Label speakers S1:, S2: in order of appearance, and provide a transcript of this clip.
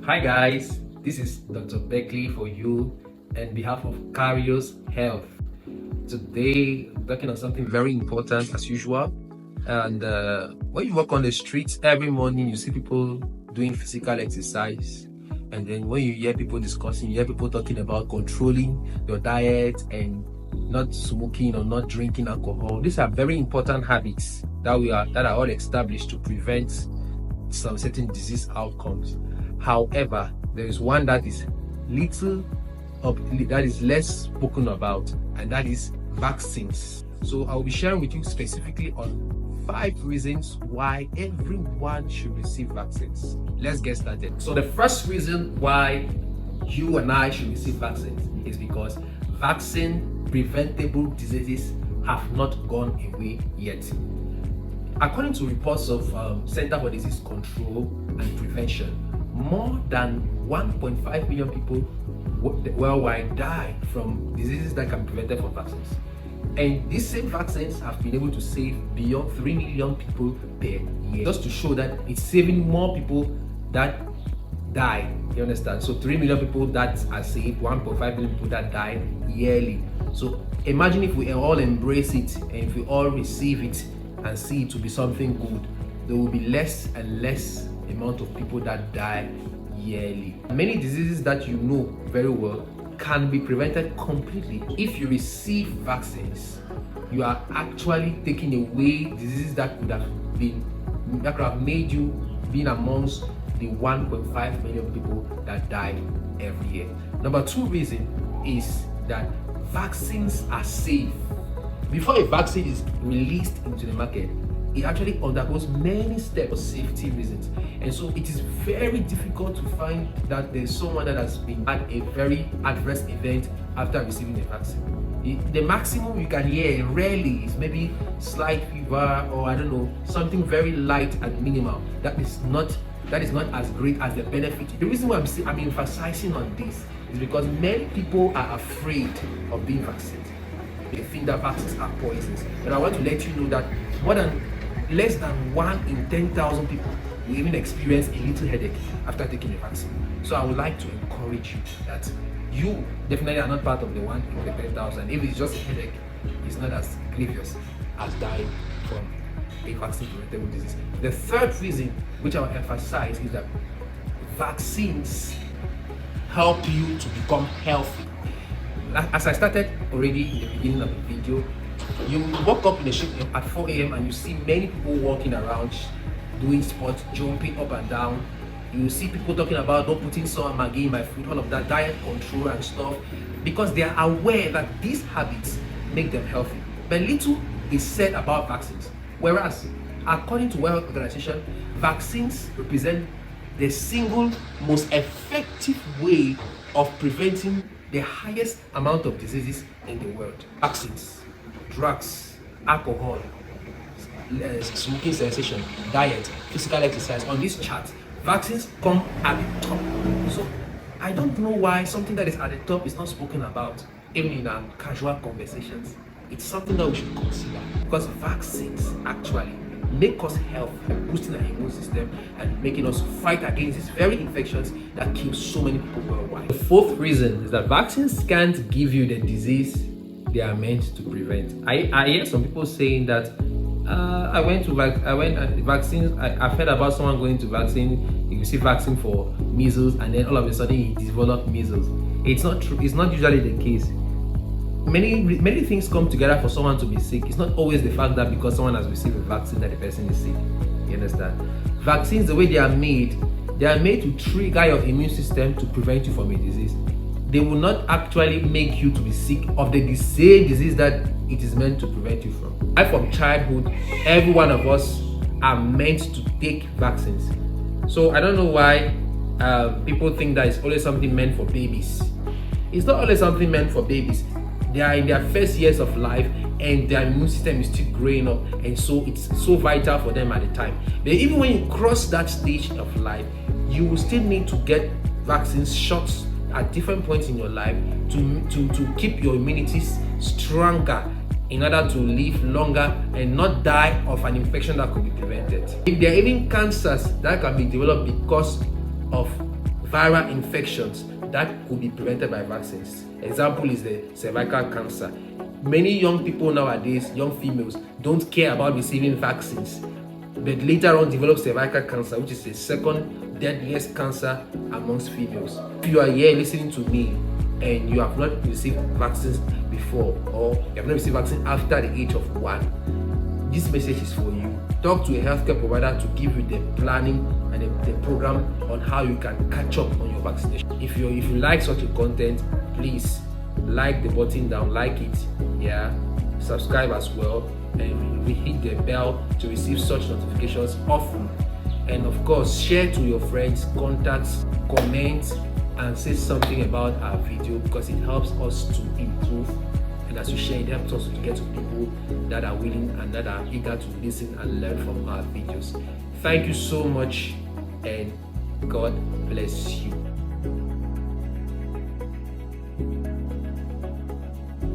S1: Hi guys, this is Dr. Beckley for you on behalf of Carriers Health. Today, I'm talking on something very important as usual. And when you walk on the streets every morning, you see people doing physical exercise. And then when you hear people discussing, you hear people talking about controlling your diet and not smoking or not drinking alcohol. These are very important habits that are all established to prevent some certain disease outcomes. However, there is one that is less spoken about, and that is vaccines. So I'll be sharing with you specifically on 5 reasons why everyone should receive vaccines. Let's get started. So the first reason why you and I should receive vaccines is because vaccine-preventable diseases have not gone away yet. According to reports of Center for Disease Control and Prevention, more than 1.5 million people worldwide die from diseases that can be prevented from vaccines. And these same vaccines have been able to save beyond 3 million people per year. Just to show that it's saving more people that die. You understand? So 3 million people that are saved, 1.5 million people that die yearly. So imagine if we all embrace it and if we all receive it and see it to be something good, there will be less and less amount of people that die yearly. Many diseases that you know very well can be prevented completely. If you receive vaccines, you are actually taking away diseases that could have made you being amongst the 1.5 million people that die every year. Number 2 reason is that vaccines are safe. Before a vaccine is released into the market, it actually undergoes many steps for safety reasons. And so it is very difficult to find that there's someone that has had a very adverse event after receiving a vaccine. The maximum you can hear rarely is maybe slight fever or something very light and minimal. That is not as great as the benefit. The reason why I'm emphasizing on this is because many people are afraid of being vaccinated. They think that vaccines are poisons. But I want to let you know that less than 1 in 10,000 people will even experience a little headache after taking a vaccine. So I would like to encourage you that you definitely are not part of the 1 in the 10,000. If it's just a headache, it's not as grievous as dying from a vaccine-preventable disease. The third reason, which I will emphasize, is that vaccines help you to become healthy. As I started already in the beginning of the video, you walk up in a ship at 4 a.m. and you see many people walking around doing sports, jumping up and down. You see people talking about not putting salt and Maggi in my food, all of that, diet control and stuff, because they are aware that these habits make them healthy. But little is said about vaccines. Whereas, according to World Health Organization, vaccines represent the single most effective way of preventing the highest amount of diseases in the world. Vaccines, drugs, alcohol, smoking cessation, diet, physical exercise. On this chart, vaccines come at the top. So I don't know why something that is at the top is not spoken about, even in our casual conversations. It's something that we should consider, because vaccines actually make us healthy, boosting our immune system and making us fight against these very infections that kill so many people worldwide. The fourth reason is that vaccines can't give you the disease they are meant to prevent. I hear some people saying that I've heard about someone going to vaccine, you receive vaccine for measles, and then all of a sudden he developed measles. It's not true. It's not usually the case. Many things come together for someone to be sick. It's not always the fact that because someone has received a vaccine that the person is sick. You understand? Vaccines, the way they are made to trigger your immune system to prevent you from a disease. They will not actually make you to be sick of the same disease that it is meant to prevent you from. Right from childhood, every one of us are meant to take vaccines. So I don't know why people think that it's always something meant for babies. It's not always something meant for babies. They are in their first years of life and their immune system is still growing up, and so it's so vital for them at the time. But even when you cross that stage of life, you will still need to get vaccines, shots at different points in your life to keep your immunity stronger in order to live longer and not die of an infection that could be prevented. If there are even cancers that can be developed because of viral infections that could be prevented by vaccines. Example is the cervical cancer. Many young people nowadays, young females, don't care about receiving vaccines, but later on develop cervical cancer, which is the second deadliest cancer amongst females. If you are here listening to me and you have not received vaccines before, or you have not received vaccine after the age of 1, this message is for you. Talk to a healthcare provider to give you the planning and the program on how you can catch up on your vaccination. If you like such a content, please like the button down, like it, subscribe as well, and we hit the bell to receive such notifications often. And of course, share to your friends, contacts, comment, and say something about our video, because it helps us to improve. And as you share, it helps us to get to people that are willing and that are eager to listen and learn from our videos. Thank you so much, and God bless you.